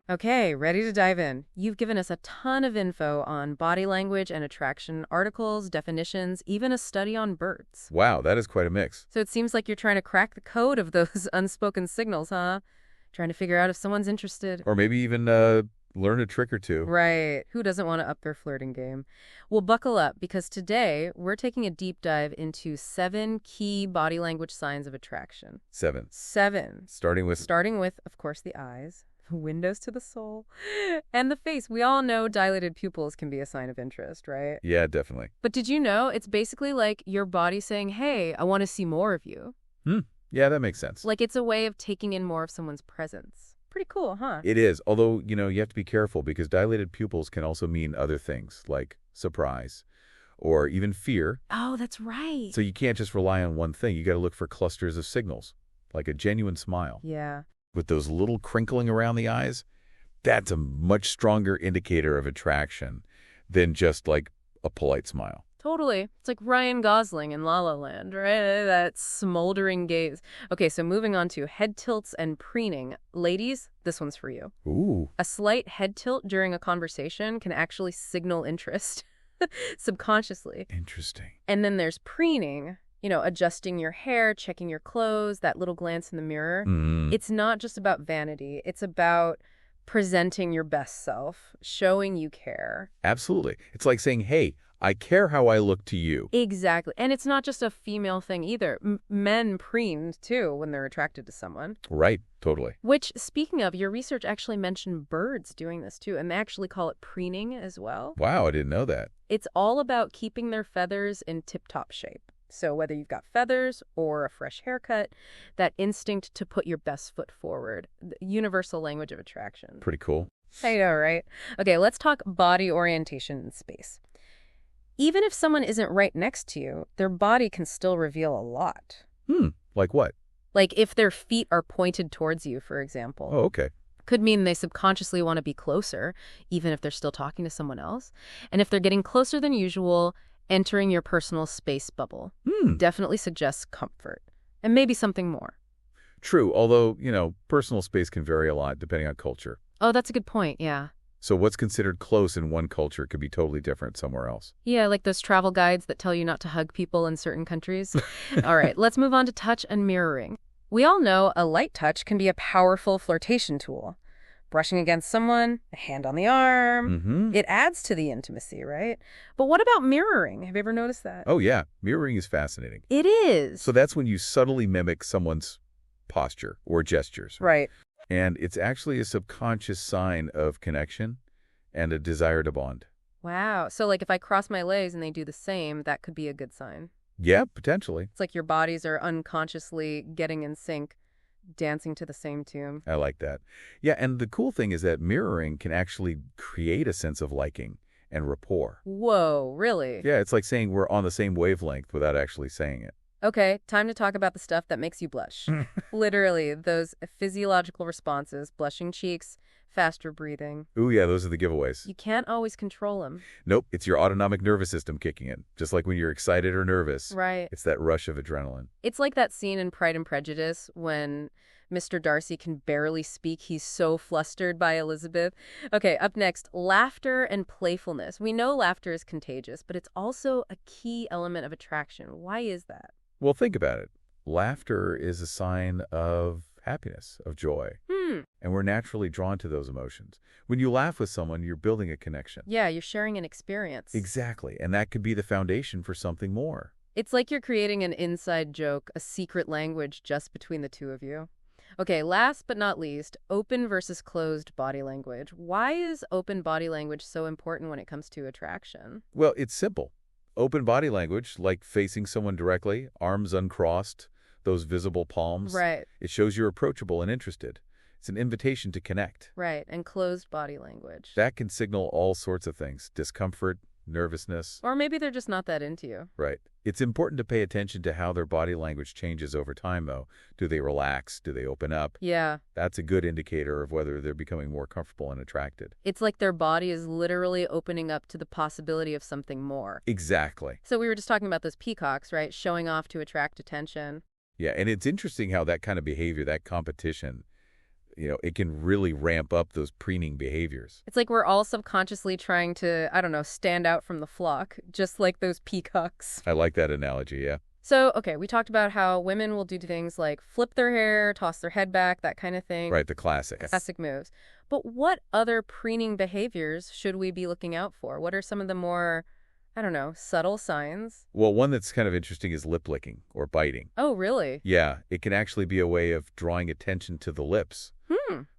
Okay, ready to dive in. You've given us a ton of info on body language and attraction, articles, definitions, even a study on birds. Wow, that is quite a mix. So it seems like you're trying to crack the code of those unspoken signals, huh? Trying to figure out if someone's interested. Or maybe even learn a trick or two. Right. Who doesn't want to up their flirting game? Well, buckle up because today we're taking a deep dive into 7 key body language signs of attraction. 7. 7. Starting with... Starting with, of course, the eyes, windows to the soul, and the face. We all know dilated pupils can be a sign of interest, right? Yeah, definitely. But did you know it's basically like your body saying, hey, I want to see more of you? Yeah, that makes sense. Like it's a way of taking in more of someone's presence. Pretty cool, huh? It is, although, you have to be careful because dilated pupils can also mean other things like surprise or even fear. Oh, that's right. So you can't just rely on one thing. You got to look for clusters of signals, like a genuine smile. Yeah. With those little crinkling around the eyes, that's a much stronger indicator of attraction than just like a polite smile. Totally. It's like Ryan Gosling in La La Land, right? That smoldering gaze. Okay, so moving on to head tilts and preening. Ladies, this one's for you. Ooh. A slight head tilt during a conversation can actually signal interest subconsciously. Interesting. And then there's preening, adjusting your hair, checking your clothes, that little glance in the mirror. It's not just about vanity. It's about presenting your best self, showing you care. Absolutely. It's like saying, hey, I care how I look to you. Exactly. And it's not just a female thing either. Men preen, too, when they're attracted to someone. Right. Totally. Which, speaking of, your research actually mentioned birds doing this, too, and they actually call it preening as well. Wow, I didn't know that. It's all about keeping their feathers in tip-top shape. So whether you've got feathers or a fresh haircut, that instinct to put your best foot forward, the universal language of attraction. Pretty cool. I know, right? Okay, let's talk body orientation in space. Even if someone isn't right next to you, their body can still reveal a lot. Like what? Like if their feet are pointed towards you, for example. Oh, okay. Could mean they subconsciously want to be closer, even if they're still talking to someone else. And if they're getting closer than usual, entering your personal space bubble definitely suggests comfort. And maybe something more. True, although, personal space can vary a lot depending on culture. Oh, that's a good point, yeah. So what's considered close in one culture could be totally different somewhere else. Yeah, like those travel guides that tell you not to hug people in certain countries. All right, let's move on to touch and mirroring. We all know a light touch can be a powerful flirtation tool. Brushing against someone, a hand on the arm. It adds to the intimacy, right? But what about mirroring? Have you ever noticed that? Oh, yeah. Mirroring is fascinating. It is. So that's when you subtly mimic someone's posture or gestures. Right. And it's actually a subconscious sign of connection and a desire to bond. Wow. So like if I cross my legs and they do the same, that could be a good sign. Yeah, potentially. It's like your bodies are unconsciously getting in sync, dancing to the same tune. I like that. Yeah, and the cool thing is that mirroring can actually create a sense of liking and rapport. Whoa, really? Yeah, it's like saying we're on the same wavelength without actually saying it. Okay, time to talk about the stuff that makes you blush. Literally, those physiological responses, blushing cheeks, faster breathing. Ooh, yeah, those are the giveaways. You can't always control them. Nope, it's your autonomic nervous system kicking in, just like when you're excited or nervous. Right. It's that rush of adrenaline. It's like that scene in Pride and Prejudice when Mr. Darcy can barely speak. He's so flustered by Elizabeth. Okay, up next, laughter and playfulness. We know laughter is contagious, but it's also a key element of attraction. Why is that? Well, think about it. Laughter is a sign of happiness, of joy. And we're naturally drawn to those emotions. When you laugh with someone, you're building a connection. Yeah, you're sharing an experience. Exactly. And that could be the foundation for something more. It's like you're creating an inside joke, a secret language just between the two of you. Okay, last but not least, open versus closed body language. Why is open body language so important when it comes to attraction? Well, it's simple. Open body language, like facing someone directly, arms uncrossed, those visible palms. Right. It shows you're approachable and interested. It's an invitation to connect. Right, and closed body language. That can signal all sorts of things. Discomfort, nervousness. Or maybe they're just not that into you. Right. It's important to pay attention to how their body language changes over time, though. Do they relax? Do they open up? Yeah. That's a good indicator of whether they're becoming more comfortable and attracted. It's like their body is literally opening up to the possibility of something more. Exactly. So we were just talking about those peacocks, right? Showing off to attract attention. Yeah, and it's interesting how that kind of behavior, that competition, it can really ramp up those preening behaviors. It's like we're all subconsciously trying to, I don't know, stand out from the flock, just like those peacocks. I like that analogy, yeah. So, okay, we talked about how women will do things like flip their hair, toss their head back, that kind of thing. Right, the classics. Classic moves. But what other preening behaviors should we be looking out for? What are some of the more, I don't know, subtle signs? Well, one that's kind of interesting is lip licking or biting. Oh, really? Yeah, it can actually be a way of drawing attention to the lips,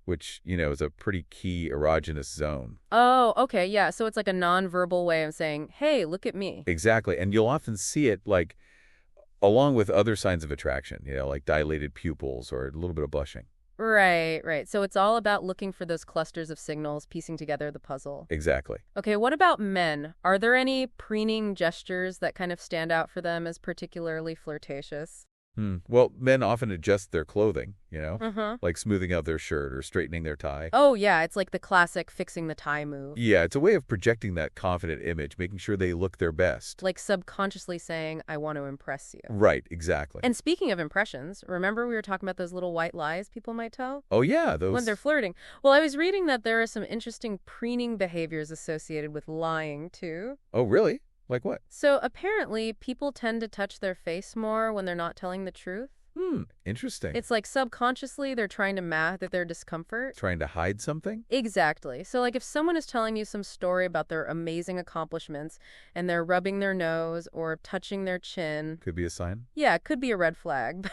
which, is a pretty key erogenous zone. Oh, okay, yeah. So it's like a nonverbal way of saying, hey, look at me. Exactly, and you'll often see it, like, along with other signs of attraction, like dilated pupils or a little bit of blushing. Right, right. So it's all about looking for those clusters of signals, piecing together the puzzle. Exactly. Okay, what about men? Are there any preening gestures that kind of stand out for them as particularly flirtatious? Well, men often adjust their clothing, Mm-hmm. like smoothing out their shirt or straightening their tie. Oh, yeah, it's like the classic fixing the tie move. Yeah, it's a way of projecting that confident image, making sure they look their best. Like subconsciously saying, I want to impress you. Right, exactly. And speaking of impressions, remember we were talking about those little white lies people might tell? Oh, yeah, those... When they're flirting. Well, I was reading that there are some interesting preening behaviors associated with lying, too. Oh, really? Like what? So apparently, people tend to touch their face more when they're not telling the truth. Interesting. It's like subconsciously they're trying to mask their discomfort. Trying to hide something? Exactly. So like if someone is telling you some story about their amazing accomplishments and they're rubbing their nose or touching their chin. Could be a sign. Yeah, it could be a red flag.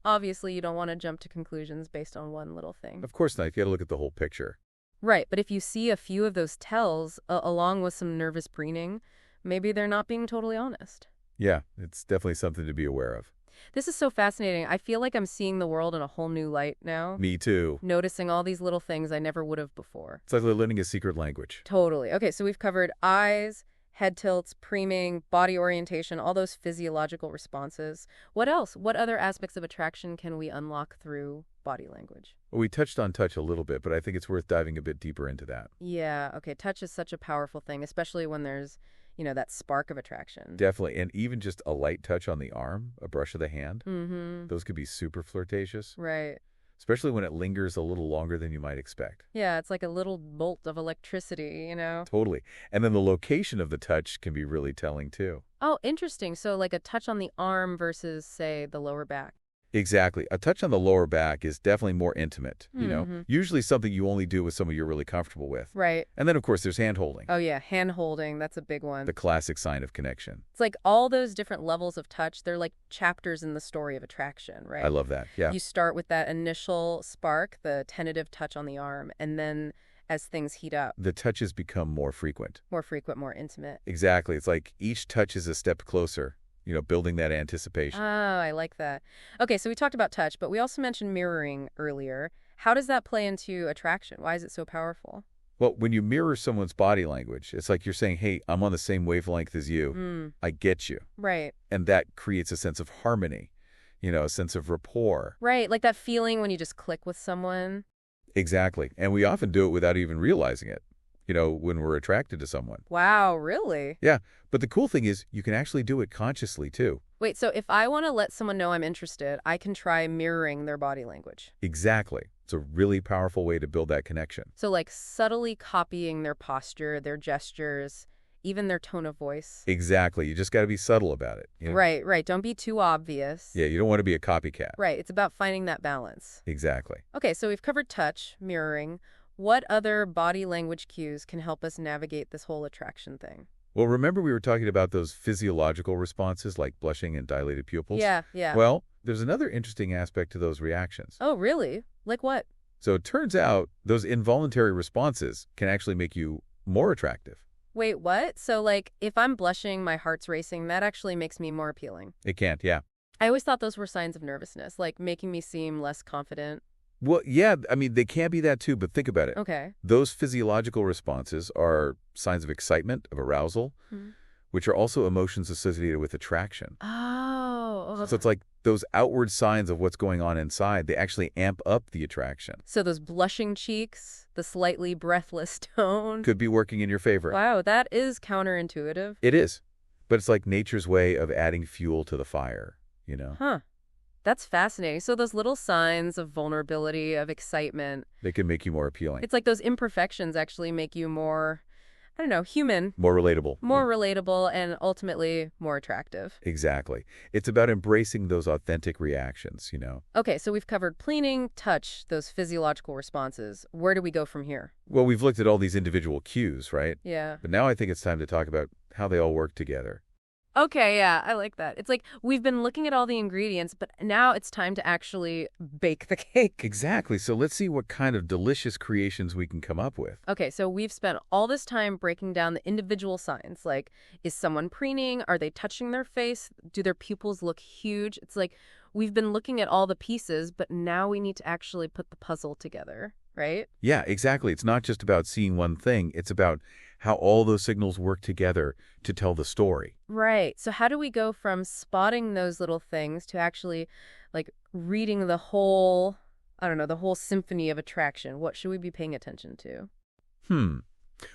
Obviously, you don't want to jump to conclusions based on one little thing. Of course not. You got to look at the whole picture. Right, but if you see a few of those tells along with some nervous preening, maybe they're not being totally honest. Yeah, it's definitely something to be aware of. This is so fascinating. I feel like I'm seeing the world in a whole new light now. Me too. Noticing all these little things I never would have before. It's like learning a secret language. Totally. Okay, so we've covered eyes, head tilts, preening, body orientation, all those physiological responses. What else? What other aspects of attraction can we unlock through body language? Well, we touched on touch a little bit, but I think it's worth diving a bit deeper into that. Yeah, okay. Touch is such a powerful thing, especially when there's that spark of attraction. Definitely. And even just a light touch on the arm, a brush of the hand, Mm-hmm. those could be super flirtatious. Right. Especially when it lingers a little longer than you might expect. Yeah, it's like a little bolt of electricity. Totally. And then the location of the touch can be really telling too. Oh, interesting. So like a touch on the arm versus, say, the lower back. Exactly. A touch on the lower back is definitely more intimate, usually something you only do with someone you're really comfortable with. Right. And then, of course, there's hand-holding, Oh, yeah, hand-holding. That's a big one. the classic sign of connection. It's like all those different levels of touch, they're like chapters in the story of attraction, right? I love that. Yeah. You start with that initial spark, the tentative touch on the arm, and then as things heat up, The touches become more frequent. more frequent, more intimate. Exactly. It's like each touch is a step closer, building that anticipation. Oh, I like that. Okay, so we talked about touch, but we also mentioned mirroring earlier. How does that play into attraction? Why is it so powerful? Well, when you mirror someone's body language, it's like you're saying, hey, I'm on the same wavelength as you. I get you. Right. And that creates a sense of harmony, a sense of rapport. Right, like that feeling when you just click with someone. Exactly. And we often do it without even realizing it, when we're attracted to someone. Wow, really? Yeah. But the cool thing is you can actually do it consciously, too. Wait, so if I want to let someone know I'm interested, I can try mirroring their body language. Exactly. It's a really powerful way to build that connection. So like subtly copying their posture, their gestures, even their tone of voice. Exactly. You just got to be subtle about it. Right, right. Don't be too obvious. Yeah, you don't want to be a copycat. Right, it's about finding that balance. Exactly. Okay, so we've covered touch, mirroring. What other body language cues can help us navigate this whole attraction thing? Well, remember we were talking about those physiological responses like blushing and dilated pupils? Yeah, yeah. Well, there's another interesting aspect to those reactions. Oh, really? Like what? So it turns out those involuntary responses can actually make you more attractive. Wait, what? So like if I'm blushing, my heart's racing, that actually makes me more appealing. It can't, yeah. I always thought those were signs of nervousness, like making me seem less confident. Well, yeah, I mean, they can be that too, but think about it. Okay. Those physiological responses are signs of excitement, of arousal, which are also emotions associated with attraction. Oh. So it's like those outward signs of what's going on inside, they actually amp up the attraction. So those blushing cheeks, the slightly breathless tone. Could be working in your favor. Wow, that is counterintuitive. It is. But it's like nature's way of adding fuel to the fire, Huh. That's fascinating. So those little signs of vulnerability, of excitement, They can make you more appealing. it's like those imperfections actually make you more, I don't know, human, More relatable. more relatable, and ultimately more attractive. Exactly. It's about embracing those authentic reactions, you know. Okay, so we've covered preening, touch, those physiological responses. Where do we go from here? Well, we've looked at all these individual cues, right? Yeah. But now I think it's time to talk about how they all work together. Okay, yeah, I like that. It's like we've been looking at all the ingredients, but now it's time to actually bake the cake. Exactly. So let's see what kind of delicious creations we can come up with. Okay, so we've spent all this time breaking down the individual signs. Like, is someone preening? Are they touching their face? Do their pupils look huge? It's like we've been looking at all the pieces, but now we need to actually put the puzzle together, right? Yeah, exactly. It's not just about seeing one thing. It's about how all those signals work together to tell the story. Right. So how do we go from spotting those little things to actually, like, reading the whole, I don't know, the whole symphony of attraction? What should we be paying attention to? Hmm.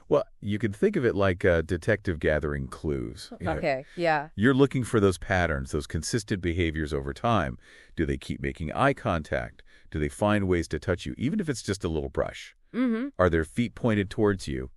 Well, you could think of it like a detective gathering clues. You know, Okay, yeah. you're looking for those patterns, those consistent behaviors over time. Do they keep making eye contact? Do they find ways to touch you, even if it's just a little brush? Mm-hmm. Are their feet pointed towards you,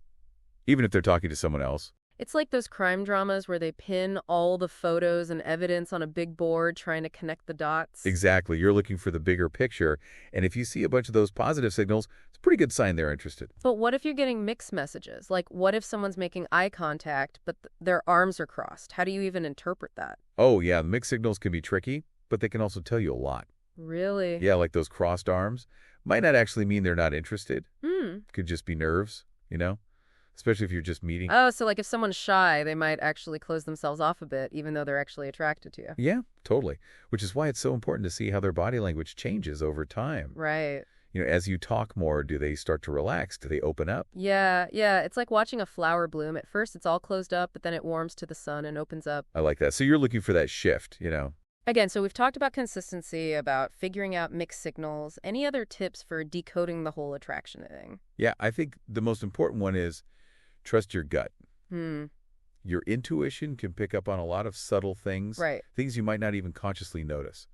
even if they're talking to someone else? It's like those crime dramas where they pin all the photos and evidence on a big board trying to connect the dots. Exactly. You're looking for the bigger picture. And if you see a bunch of those positive signals, it's a pretty good sign they're interested. But what if you're getting mixed messages? Like, what if someone's making eye contact, but their arms are crossed? How do you even interpret that? Oh, yeah, the mixed signals can be tricky, but they can also tell you a lot. Really? Yeah, like those crossed arms. Might not actually mean they're not interested. Hmm. Could just be nerves, you know? Especially if you're just meeting. Oh, so like if someone's shy, they might actually close themselves off a bit, even though they're actually attracted to you. Yeah, totally. Which is why it's so important to see how their body language changes over time. Right. You know, as you talk more, do they start to relax? Do they open up? Yeah, yeah. It's like watching a flower bloom. At first, it's all closed up, but then it warms to the sun and opens up. I like that. So you're looking for that shift, you know? Again, so we've talked about consistency, about figuring out mixed signals. Any other tips for decoding the whole attraction thing? Yeah, I think the most important one is trust your gut. Hmm. Your intuition can pick up on a lot of subtle things, Right. things you might not even consciously notice.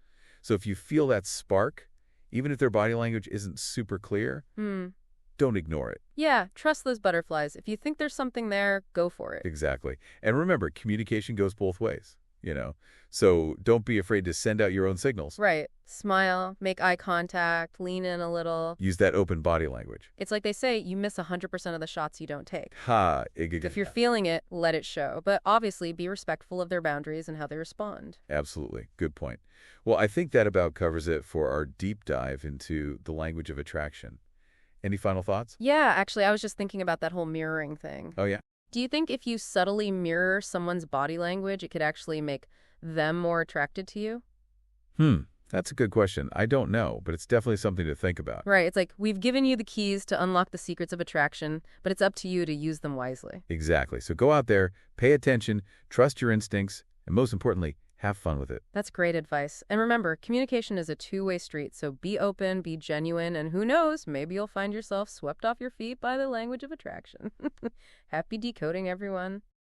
So if you feel that spark, even if their body language isn't super clear, Hmm. don't ignore it. Yeah, trust those butterflies. If you think there's something there, go for it. Exactly. And remember, communication goes both ways, you know? So don't be afraid to send out your own signals. Right. Smile, make eye contact, lean in a little. Use that open body language. It's like they say, you miss 100% of the shots you don't take. Ha! If you're feeling it, let it show. But obviously, be respectful of their boundaries and how they respond. Absolutely. Good point. Well, I think that about covers it for our deep dive into the language of attraction. Any final thoughts? Yeah, actually, I was just thinking about that whole mirroring thing. Oh, yeah? Do you think if you subtly mirror someone's body language, it could actually make them more attracted to you? That's a good question. I don't know, but it's definitely something to think about. Right. It's like we've given you the keys to unlock the secrets of attraction, but it's up to you to use them wisely. Exactly. So go out there, pay attention, trust your instincts, and most importantly, have fun with it. That's great advice. And remember, communication is a two-way street, so be open, be genuine, and who knows, maybe you'll find yourself swept off your feet by the language of attraction. Happy decoding, everyone.